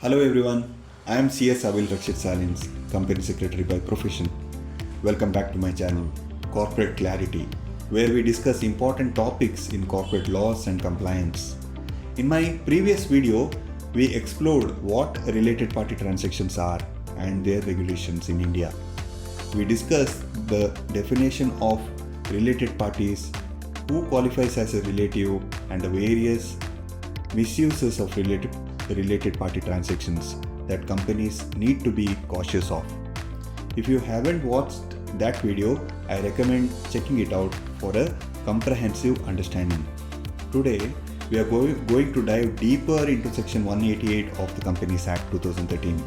Hello everyone, I am CS Avil Rakshith Salins, Company Secretary by profession. Welcome back to my channel, Corporate Clarity, where we discuss important topics in corporate laws and compliance. In my previous video, we explored what related party transactions are and their regulations in India. We discussed the definition of related parties, who qualifies as a relative, and the various misuses of related party transactions that companies need to be cautious of. If you haven't watched that video, I recommend checking it out for a comprehensive understanding. Today, we are going to dive deeper into Section 188 of the Companies Act 2013,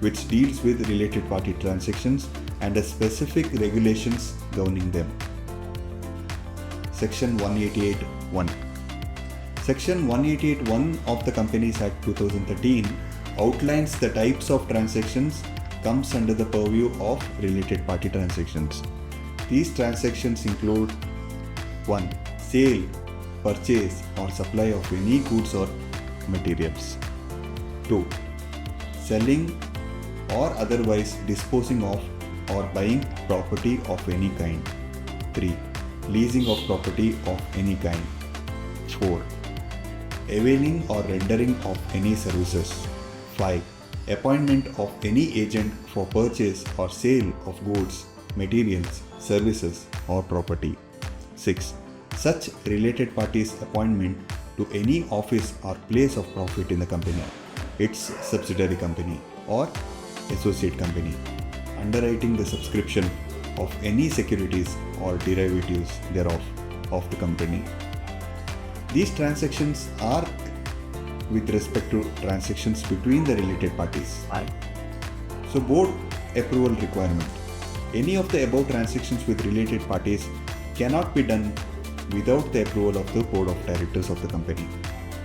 which deals with related party transactions and the specific regulations governing them. Section 188(1). Section 188(1) of the Companies Act 2013 outlines the types of transactions comes under the purview of related party transactions. These transactions include 1. Sale, purchase or supply of any goods or materials. 2. Selling or otherwise disposing of or buying property of any kind. 3. Leasing of property of any kind. 4. Availing or rendering of any services. 5. Appointment of any agent for purchase or sale of goods, materials, services or property. 6. Such related parties' appointment to any office or place of profit in the company, its subsidiary company or associate company, underwriting the subscription of any securities or derivatives thereof of the company. These transactions are with respect to transactions between the related parties. So, board approval requirement. Any of the above transactions with related parties cannot be done without the approval of the board of directors of the company.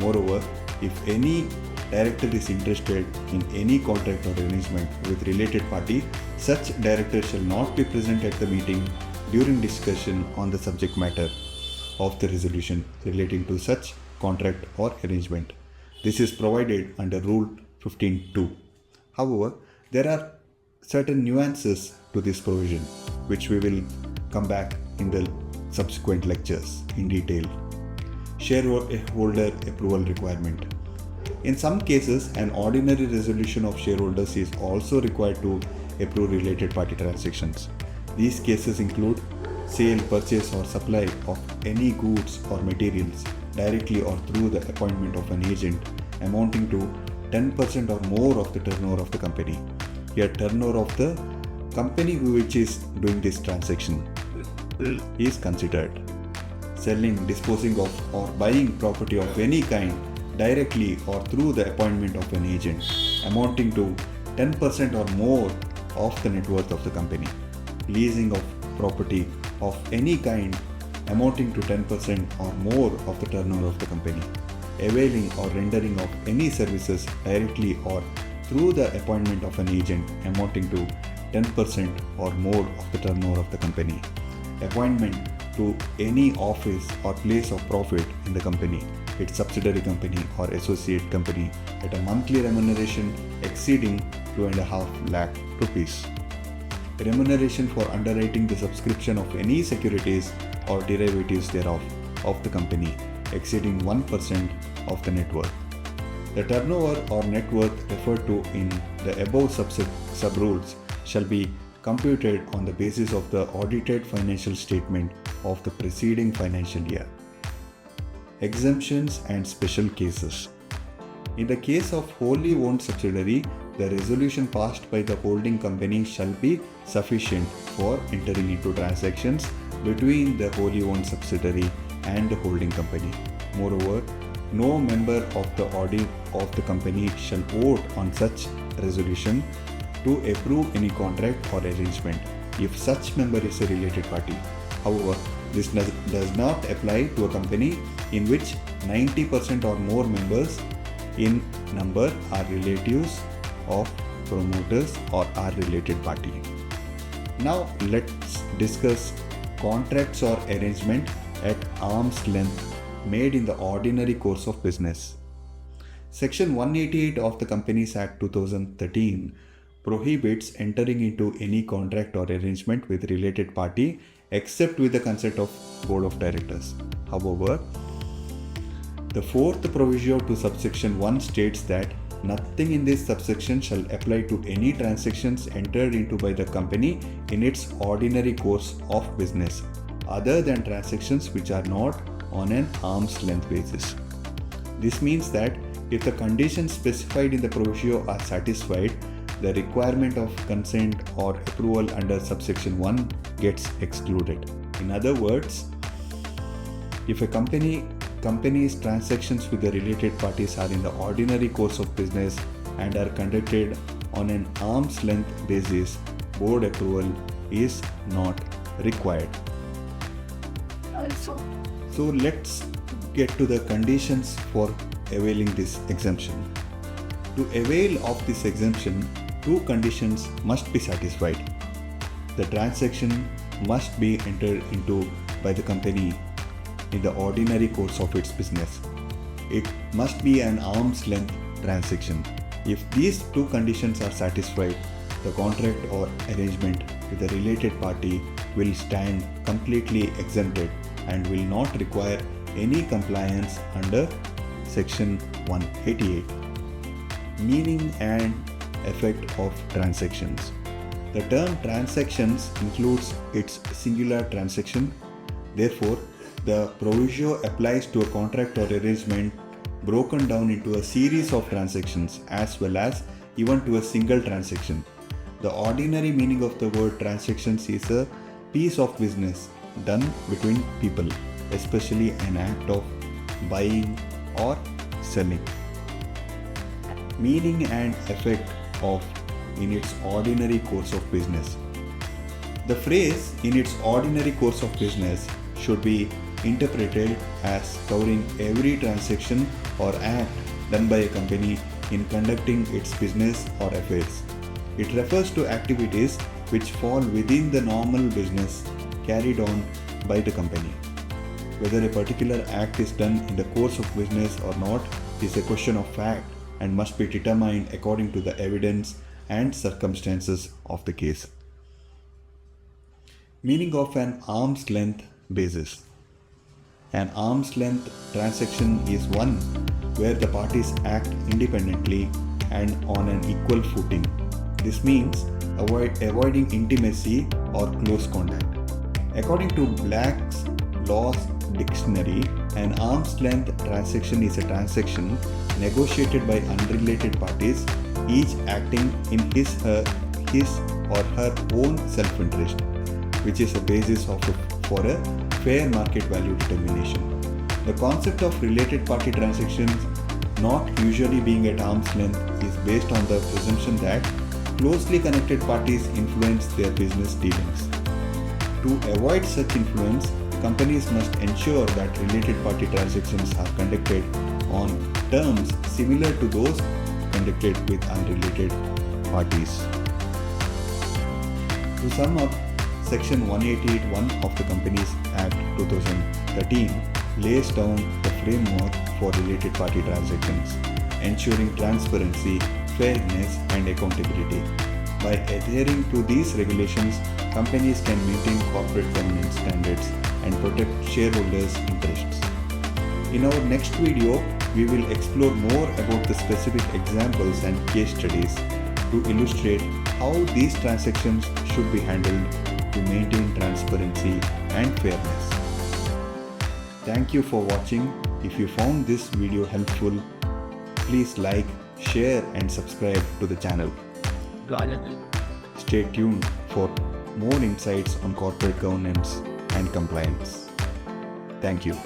Moreover, if any director is interested in any contract or arrangement with related party, such director shall not be present at the meeting during discussion on the subject matter of the resolution relating to such contract or arrangement. This is provided under Rule 15(2). However, there are certain nuances to this provision, which we will come back in the subsequent lectures in detail. Shareholder approval requirement. In some cases, an ordinary resolution of shareholders is also required to approve related party transactions. These cases include sale, purchase or supply of any goods or materials directly or through the appointment of an agent amounting to 10% or more of the turnover of the company. Here, turnover of the company which is doing this transaction is considered. Selling, disposing of or buying property of any kind directly or through the appointment of an agent amounting to 10% or more of the net worth of the company. Leasing of property of any kind amounting to 10% or more of the turnover of the company. Availing or rendering of any services directly or through the appointment of an agent amounting to 10% or more of the turnover of the company. Appointment to any office or place of profit in the company, its subsidiary company or associate company at a monthly remuneration exceeding 2.5 lakh rupees. Remuneration for underwriting the subscription of any securities or derivatives thereof of the company exceeding 1% of the net worth. The turnover or net worth referred to in the above sub-rules shall be computed on the basis of the audited financial statement of the preceding financial year. Exemptions and special cases. In the case of wholly owned subsidiary, the resolution passed by the holding company shall be sufficient for entering into transactions between the wholly owned subsidiary and the holding company. Moreover, no member of the audit of the company shall vote on such resolution to approve any contract or arrangement if such member is a related party. However, this does not apply to a company in which 90% or more members in number are relatives of promoters or are related party. Now let's discuss contracts or arrangement at arm's length made in the ordinary course of business. Section 188 of the Companies Act 2013 prohibits entering into any contract or arrangement with related party except with the consent of Board of Directors. However, the fourth proviso to subsection 1 states that nothing in this subsection shall apply to any transactions entered into by the company in its ordinary course of business, other than transactions which are not on an arm's length basis. This means that if the conditions specified in the proviso are satisfied, the requirement of consent or approval under subsection 1 gets excluded. In other words, if a company's transactions with the related parties are in the ordinary course of business and are conducted on an arm's length basis, board approval is not required. So let's get to the conditions for availing this exemption. To avail of this exemption, two conditions must be satisfied. The transaction must be entered into by the company in the ordinary course of its business. It must be an arm's length transaction. If these two conditions are satisfied, the contract or arrangement with the related party will stand completely exempted and will not require any compliance under Section 188. Meaning and effect of transactions. The term transactions includes its singular transaction. Therefore, the proviso applies to a contract or arrangement broken down into a series of transactions as well as even to a single transaction. The ordinary meaning of the word transactions is a piece of business done between people, especially an act of buying or selling. Meaning and effect of in its ordinary course of business. The phrase in its ordinary course of business should be interpreted as covering every transaction or act done by a company in conducting its business or affairs. It refers to activities which fall within the normal business carried on by the company. Whether a particular act is done in the course of business or not is a question of fact and must be determined according to the evidence and circumstances of the case. Meaning of an arm's length basis. An arm's length transaction is one where the parties act independently and on an equal footing. This means avoiding intimacy or close contact. According to Black's Laws Dictionary, an arm's length transaction is a transaction negotiated by unrelated parties, each acting in his or her own self-interest, which is the basis for a fair market value determination. The concept of related party transactions not usually being at arm's length is based on the presumption that closely connected parties influence their business dealings. To avoid such influence, companies must ensure that related party transactions are conducted on terms similar to those conducted with unrelated parties. To sum up, Section 188(1) of the Companies Act 2013 lays down the framework for related party transactions, ensuring transparency, fairness, and accountability. By adhering to these regulations, companies can maintain corporate governance standards and protect shareholders' interests. In our next video, we will explore more about the specific examples and case studies to illustrate how these transactions should be handled to maintain transparency and fairness. Thank you for watching. If you found this video helpful, please like, share and subscribe to the channel. Stay tuned for more insights on corporate governance and compliance. Thank you.